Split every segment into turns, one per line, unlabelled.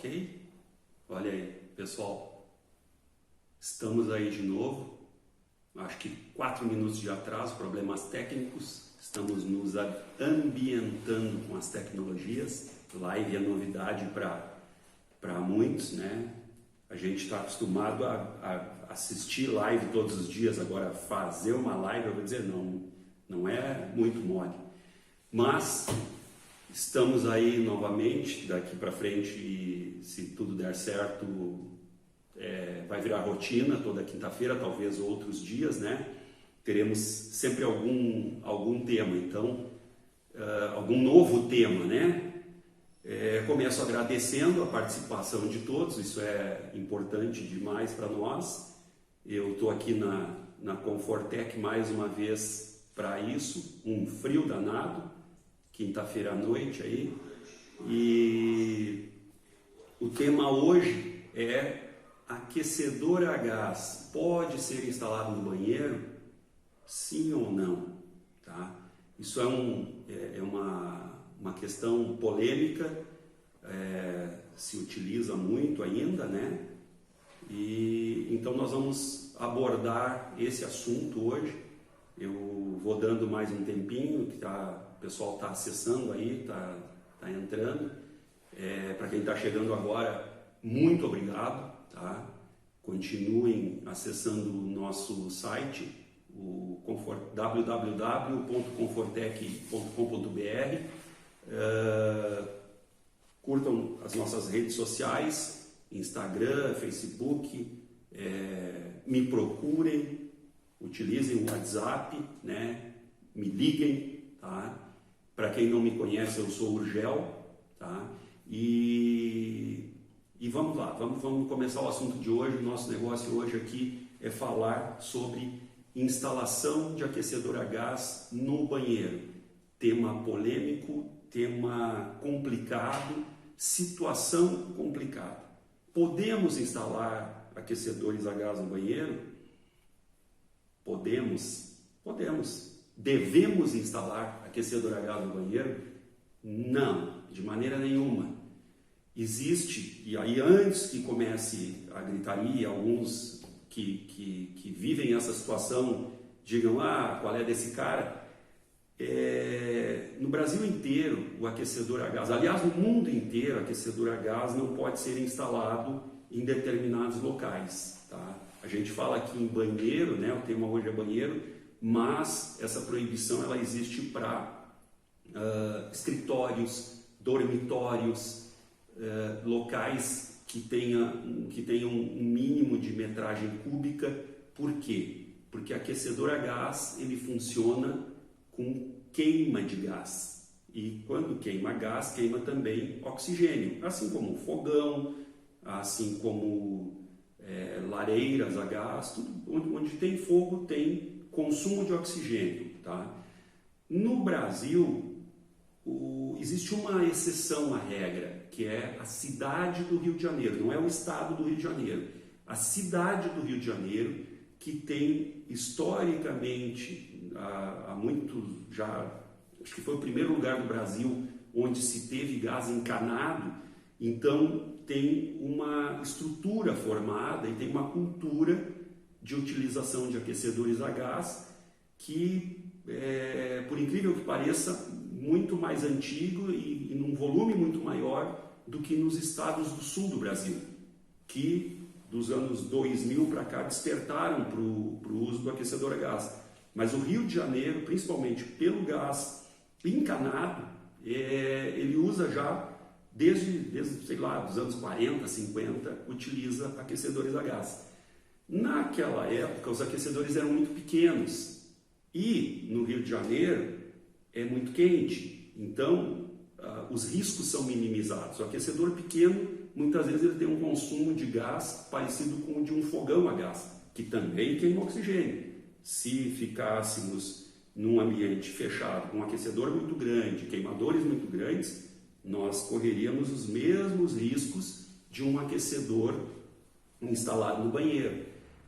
Ok? Olha aí, pessoal, estamos aí de novo, acho que 4 minutos de atraso, problemas técnicos, estamos nos ambientando com as tecnologias, live é novidade para muitos, né? A gente está acostumado a assistir live todos os dias, agora fazer uma live, eu vou dizer, não é muito mole, mas estamos aí novamente, daqui para frente, e se tudo der certo, vai virar rotina toda quinta-feira, talvez outros dias, né? Teremos sempre algum tema, então, algum novo tema, né? Começo agradecendo a participação de todos, isso é importante demais para nós. Eu estou aqui na Comfortec mais uma vez para isso, um frio danado, quinta-feira à noite aí, e o tema hoje é: aquecedor a gás pode ser instalado no banheiro? Sim ou não? Tá? Isso é uma questão polêmica, se utiliza muito ainda, né? E então nós vamos abordar esse assunto hoje. Eu vou dando mais um tempinho, que o pessoal está acessando aí, está entrando. Para quem está chegando agora, muito obrigado, tá? Continuem acessando o nosso site, o www.comfortec.com.br. Curtam as nossas redes sociais, Instagram, Facebook, me procurem, utilizem o WhatsApp, né? Me liguem, tá? Para quem não me conhece, eu sou o Urgel, tá? E vamos lá, vamos começar o assunto de hoje. O nosso negócio hoje aqui é falar sobre instalação de aquecedor a gás no banheiro. Tema polêmico, tema complicado, situação complicada. Podemos instalar aquecedores a gás no banheiro? Podemos. Devemos instalar aquecedor a gás no banheiro? Não, de maneira nenhuma. Existe, e aí antes que comece a gritaria, alguns que vivem essa situação digam: qual é desse cara? No Brasil inteiro, o aquecedor a gás, aliás, no mundo inteiro, o aquecedor a gás não pode ser instalado em determinados locais, tá? A gente fala aqui em banheiro, né? O tema hoje é banheiro, mas essa proibição ela existe para escritórios, dormitórios, locais que tenham um mínimo de metragem cúbica. Por quê? Porque aquecedor a gás ele funciona com queima de gás, e quando queima gás, queima também oxigênio, assim como fogão, assim como lareiras a gás, tudo onde tem fogo tem consumo de oxigênio, tá? No Brasil, existe uma exceção à regra, que é a cidade do Rio de Janeiro, não é o estado do Rio de Janeiro, a cidade do Rio de Janeiro, que tem historicamente, há muito já, acho que foi o primeiro lugar do Brasil onde se teve gás encanado. Então tem uma estrutura formada e tem uma cultura de utilização de aquecedores a gás que, por incrível que pareça, muito mais antigo e num volume muito maior do que nos estados do sul do Brasil, que dos anos 2000 para cá despertaram para o uso do aquecedor a gás. Mas o Rio de Janeiro, principalmente pelo gás encanado, ele usa já desde sei lá, dos anos 40, 50, utiliza aquecedores a gás. Naquela época, os aquecedores eram muito pequenos e no Rio de Janeiro é muito quente, então os riscos são minimizados. O aquecedor pequeno, muitas vezes ele tem um consumo de gás parecido com o de um fogão a gás, que também queima oxigênio. Se ficássemos num ambiente fechado, com um aquecedor muito grande, queimadores muito grandes, nós correríamos os mesmos riscos de um aquecedor instalado no banheiro.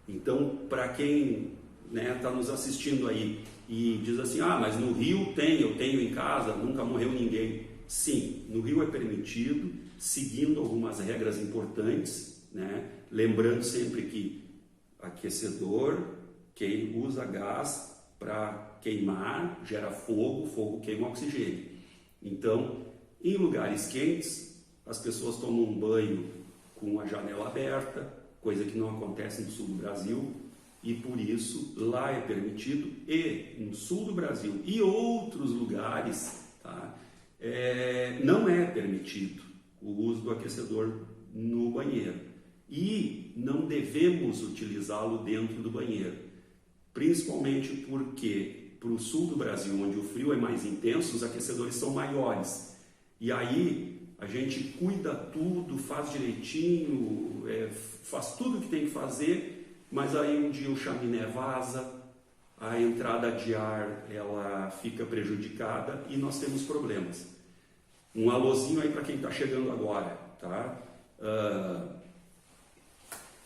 Então, para quem está nos assistindo aí e diz assim: mas no Rio eu tenho em casa, nunca morreu ninguém. Sim, no rio é permitido, seguindo algumas regras importantes, né? Lembrando sempre que aquecedor, quem usa gás para queimar, gera fogo, fogo queima oxigênio. Então, em lugares quentes, as pessoas tomam um banho com a janela aberta, coisa que não acontece no sul do Brasil, e por isso lá é permitido, e no sul do Brasil e outros lugares, tá, não é permitido o uso do aquecedor no banheiro. E não devemos utilizá-lo dentro do banheiro, principalmente porque para o sul do Brasil, onde o frio é mais intenso, os aquecedores são maiores. E aí a gente cuida tudo, faz direitinho, faz tudo o que tem que fazer, mas aí um dia o chaminé vaza, a entrada de ar ela fica prejudicada e nós temos problemas. Um alôzinho aí para quem está chegando agora, tá?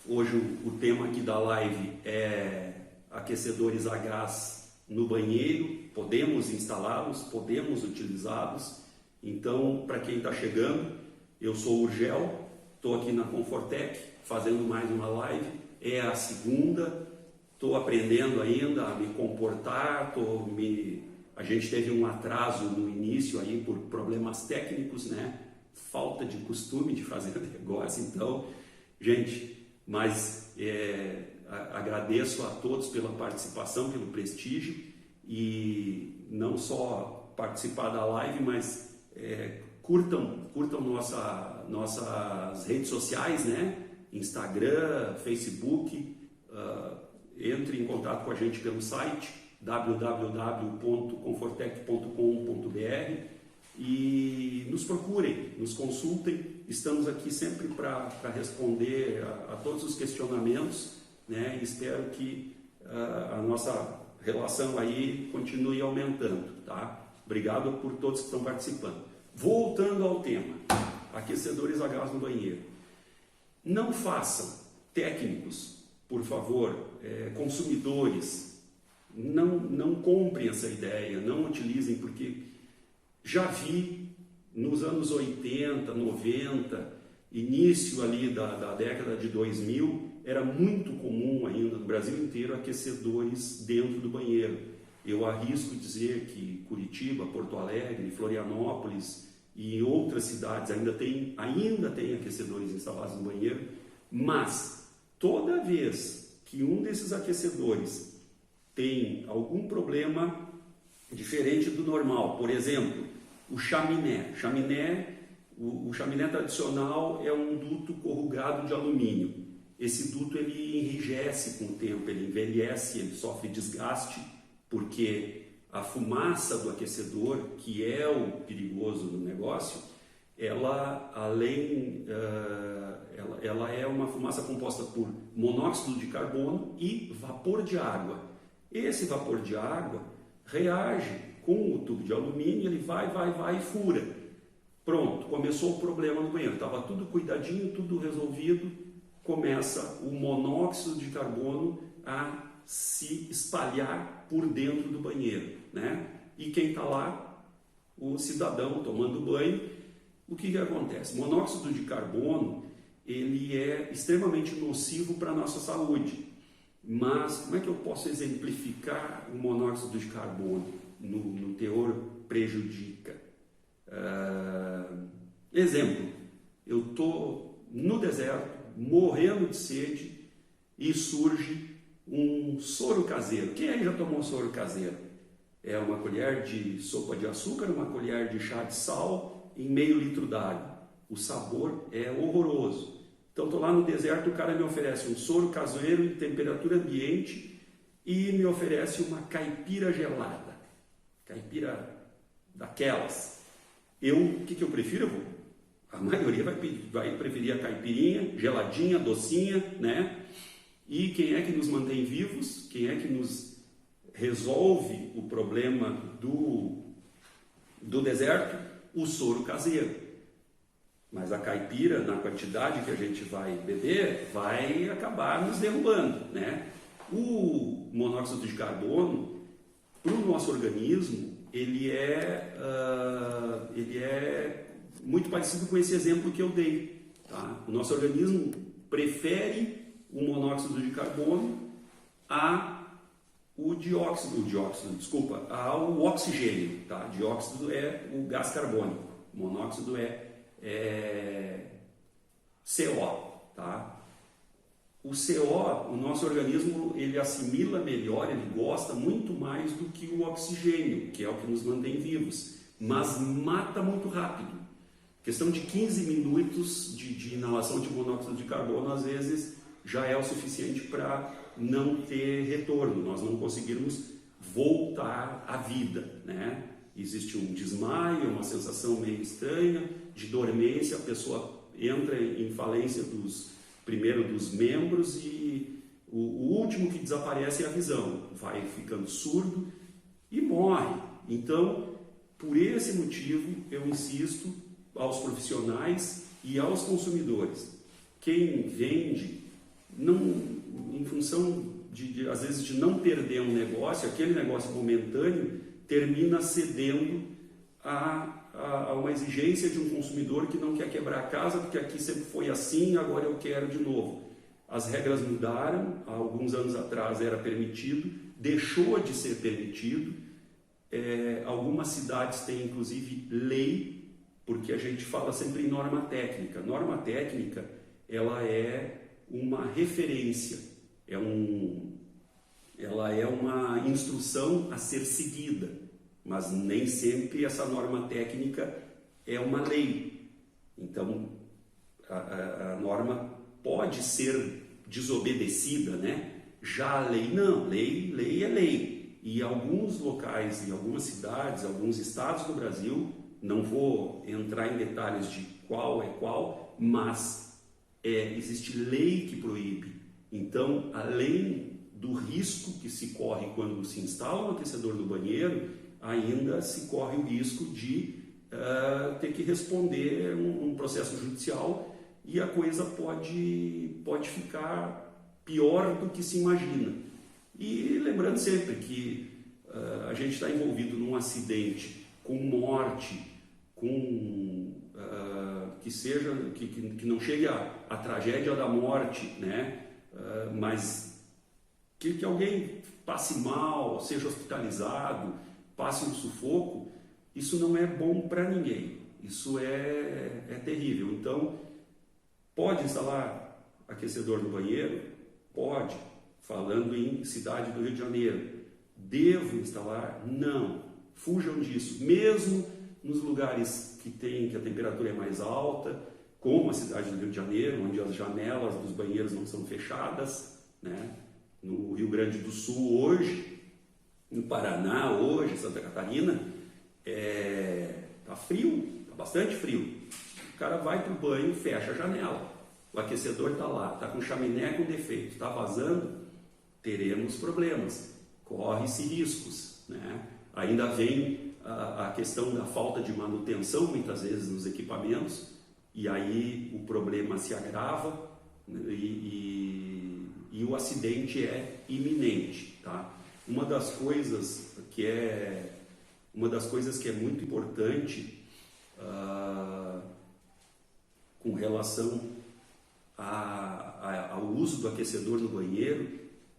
Hoje o tema aqui da live é aquecedores a gás no banheiro. Podemos instalá-los, podemos utilizá-los. Então, para quem está chegando, eu sou o Urgel, estou aqui na Comfortec fazendo mais uma live. É a segunda, estou aprendendo ainda a me comportar, a gente teve um atraso no início aí por problemas técnicos, né? Falta de costume de fazer negócio. Então, gente, mas agradeço a todos pela participação, pelo prestígio, e não só participar da live, mas curtam nossas redes sociais, né? Instagram, Facebook, entre em contato com a gente pelo site www.comfortec.com.br e nos procurem, nos consultem. Estamos aqui sempre para responder a todos os questionamentos, né? E espero que a nossa relação aí continue aumentando, tá? Obrigado por todos que estão participando. Voltando ao tema, aquecedores a gás no banheiro. Não façam, técnicos, por favor, consumidores, não comprem essa ideia, não utilizem, porque já vi nos anos 80, 90, início ali da década de 2000, era muito comum ainda no Brasil inteiro aquecedores dentro do banheiro. Eu arrisco dizer que Curitiba, Porto Alegre, Florianópolis e outras cidades ainda tem aquecedores instalados no banheiro, mas toda vez que um desses aquecedores tem algum problema diferente do normal, por exemplo, o chaminé. O chaminé tradicional é um duto corrugado de alumínio. Esse duto ele enrijece com o tempo, ele envelhece, ele sofre desgaste, porque a fumaça do aquecedor, que é o perigoso do negócio, ela é uma fumaça composta por monóxido de carbono e vapor de água. Esse vapor de água reage com o tubo de alumínio, ele vai e fura. Pronto, começou o problema no banheiro. Estava tudo cuidadinho, tudo resolvido. Começa o monóxido de carbono a se espalhar por dentro do banheiro, né? E quem está lá? O cidadão tomando banho. O que acontece? Monóxido de carbono, ele é extremamente nocivo para a nossa saúde. Mas como é que eu posso exemplificar o monóxido de carbono no teor prejudica? Exemplo, eu estou no deserto, morrendo de sede, e surge um soro caseiro. Quem aí já tomou soro caseiro? É uma colher de sopa de açúcar, uma colher de chá de sal em meio litro d'água. O sabor é horroroso. Então estou lá no deserto, o cara me oferece um soro caseiro em temperatura ambiente e me oferece uma caipira gelada. Caipira daquelas. O que eu prefiro? A maioria vai preferir a caipirinha, geladinha, docinha, né? E quem é que nos mantém vivos? Quem é que nos resolve o problema do deserto? O soro caseiro. Mas a caipira, na quantidade que a gente vai beber, vai acabar nos derrubando, né? O monóxido de carbono, para o nosso organismo, ele é muito parecido com esse exemplo que eu dei. Tá? O nosso organismo prefere o monóxido de carbono ao oxigênio. Tá? Dióxido é o gás carbônico, monóxido é CO. Tá? O CO, o nosso organismo, ele assimila melhor, ele gosta muito mais do que o oxigênio, que é o que nos mantém vivos, mas mata muito rápido. Questão de 15 minutos de inalação de monóxido de carbono, às vezes, já é o suficiente para não ter retorno, nós não conseguirmos voltar à vida, né? Existe um desmaio, uma sensação meio estranha, de dormência, a pessoa entra em falência primeiro dos membros e o último que desaparece é a visão, vai ficando surdo e morre. Então, por esse motivo, eu insisto aos profissionais e aos consumidores. Quem vende, em função às vezes de não perder um negócio, aquele negócio momentâneo termina cedendo a uma exigência de um consumidor que não quer quebrar a casa, porque aqui sempre foi assim, agora eu quero de novo. As regras mudaram, há alguns anos atrás era permitido, deixou de ser permitido. Algumas cidades têm inclusive lei, porque a gente fala sempre em norma técnica. Norma técnica, ela é uma referência, ela é uma instrução a ser seguida, mas nem sempre essa norma técnica é uma lei. Então, a norma pode ser desobedecida, né? Já a lei não, lei é lei. E alguns locais, em algumas cidades, alguns estados do Brasil, não vou entrar em detalhes de qual é qual, mas existe lei que proíbe. Então, além do risco que se corre quando se instala um aquecedor no banheiro, ainda se corre o risco de ter que responder um processo judicial e a coisa pode ficar pior do que se imagina. E lembrando sempre que a gente está envolvido num acidente com morte, que não chegue a tragédia da morte, né? Mas que alguém passe mal, seja hospitalizado, passe um sufoco, isso não é bom para ninguém, isso é terrível. Então, pode instalar aquecedor no banheiro? Pode, falando em cidade do Rio de Janeiro. Devo instalar? Não, fujam disso, mesmo nos lugares que a temperatura é mais alta, como a cidade do Rio de Janeiro, onde as janelas dos banheiros não são fechadas, né? No Rio Grande do Sul hoje, no Paraná hoje, Santa Catarina, tá frio, tá bastante frio. O cara vai para o banho, fecha a janela, o aquecedor está lá, está com chaminé com defeito, está vazando, teremos problemas, corre-se riscos, né? Ainda vem a questão da falta de manutenção, muitas vezes, nos equipamentos, e aí o problema se agrava, né? E o acidente é iminente, tá? Uma das coisas que é muito importante com relação ao uso do aquecedor no banheiro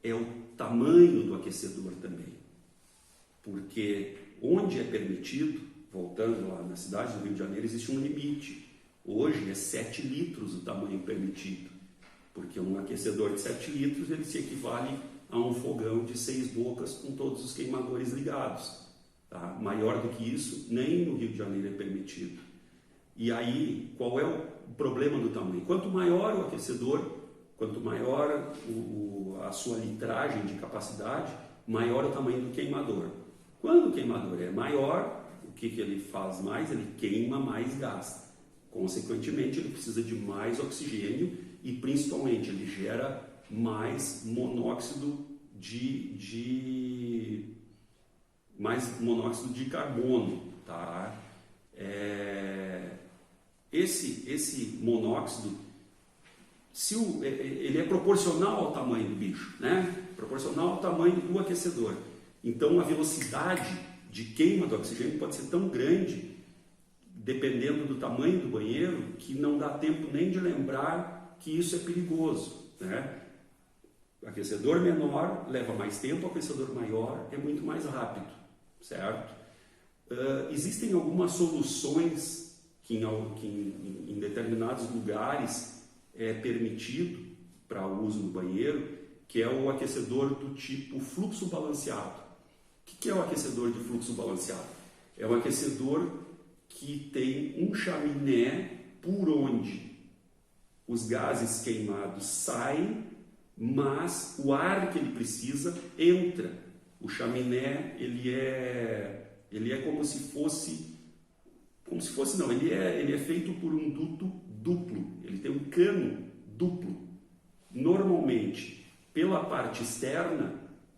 é o tamanho do aquecedor também, porque onde é permitido, voltando lá na cidade do Rio de Janeiro, existe um limite. Hoje é 7 litros o tamanho permitido, porque um aquecedor de 7 litros ele se equivale a um fogão de 6 bocas com todos os queimadores ligados. Tá? Maior do que isso, nem no Rio de Janeiro é permitido. E aí, qual é o problema do tamanho? Quanto maior o aquecedor, quanto maior a sua litragem de capacidade, maior o tamanho do queimador. Quando o queimador é maior, o que ele faz mais? Ele queima mais gás. Consequentemente, ele precisa de mais oxigênio e, principalmente, ele gera mais monóxido de carbono, tá? Esse monóxido, ele é proporcional ao tamanho do bicho, né? Proporcional ao tamanho do aquecedor. Então, a velocidade de queima do oxigênio pode ser tão grande dependendo do tamanho do banheiro, que não dá tempo nem de lembrar que isso é perigoso, né? Aquecedor menor leva mais tempo, aquecedor maior é muito mais rápido, certo? Existem algumas soluções que em determinados lugares é permitido para uso no banheiro, que é o aquecedor do tipo fluxo balanceado. O que é o aquecedor de fluxo balanceado? É um aquecedor que tem um chaminé por onde os gases queimados saem, mas o ar que ele precisa entra. O chaminé ele é como se fosse não, ele é feito por um duto duplo. Ele tem um cano duplo. Normalmente, pela parte externa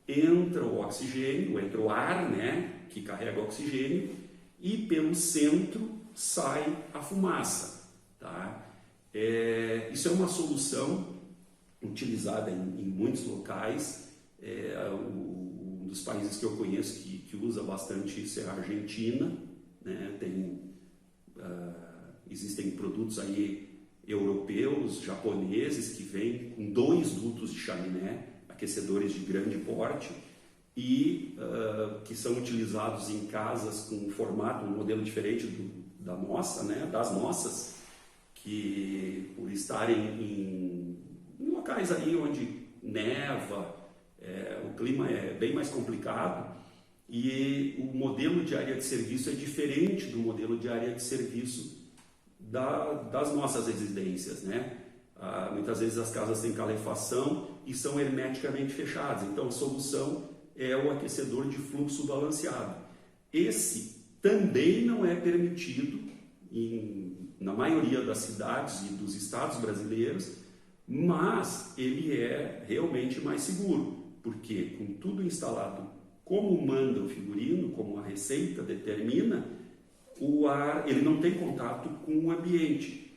entra o oxigênio, entra o ar, né, que carrega o oxigênio, e pelo centro sai a fumaça, tá? Isso é uma solução utilizada em muitos locais. Um dos países que eu conheço que usa bastante isso é a Argentina, né? Existem produtos aí europeus, japoneses, que vêm com 2 dutos de chaminé, aquecedores de grande porte, e que são utilizados em casas com um formato, um modelo diferente das nossas, que por estarem em locais aí onde neva, o clima é bem mais complicado, e o modelo de área de serviço é diferente do modelo de área de serviço das nossas residências, né? Muitas vezes as casas têm calefação e são hermeticamente fechadas, então a solução é o aquecedor de fluxo balanceado. Esse também não é permitido na maioria das cidades e dos estados brasileiros, mas ele é realmente mais seguro, porque com tudo instalado como manda o figurino, como a receita determina, o ar ele não tem contato com o ambiente.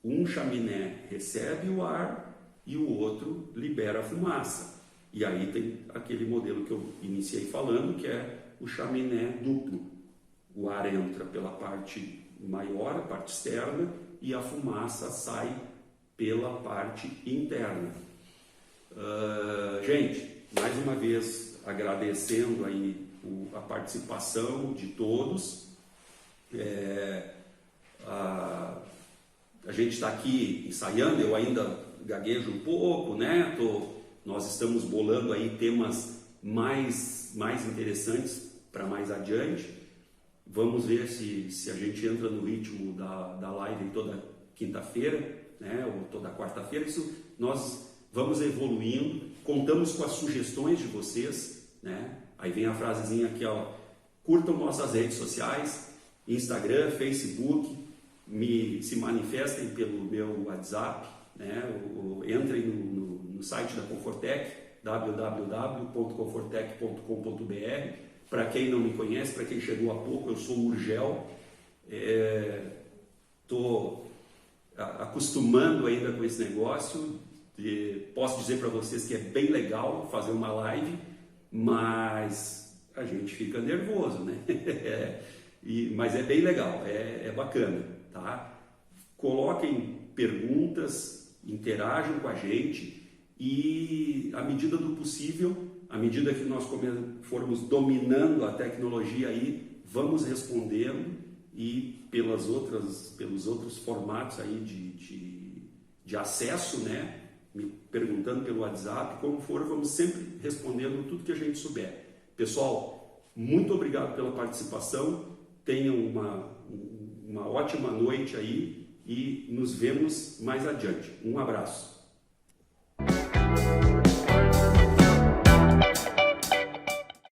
Um chaminé recebe o ar e o outro libera a fumaça. E aí tem aquele modelo que eu iniciei falando, que é o chaminé duplo. O ar entra pela parte maior, a parte externa, e a fumaça sai pela parte interna. Gente, mais uma vez agradecendo aí a participação de todos. A gente está aqui ensaiando, eu ainda gaguejo um pouco, né? Nós estamos bolando aí temas mais interessantes para mais adiante. Vamos ver se a gente entra no ritmo da live toda quinta-feira, né? Ou toda quarta-feira. Isso nós vamos evoluindo, contamos com as sugestões de vocês, né? Aí vem a frasezinha aqui, ó: curtam nossas redes sociais, Instagram, Facebook, se manifestem pelo meu WhatsApp, né? Entrem no site da Comfortec, www.comfortec.com.br. Para quem não me conhece, para quem chegou há pouco, eu sou o Urgel, estou acostumando ainda com esse negócio. Posso dizer para vocês que é bem legal fazer uma live, mas a gente fica nervoso, né? Mas é bem legal, é bacana, tá? Coloquem perguntas, interajam com a gente e, à medida do possível, à medida que nós formos dominando a tecnologia aí, vamos respondendo, e pelos outros formatos aí de acesso, né? Me perguntando pelo WhatsApp, como for, vamos sempre respondendo tudo que a gente souber. Pessoal, muito obrigado pela participação, tenham uma ótima noite aí e nos vemos mais adiante. Um abraço.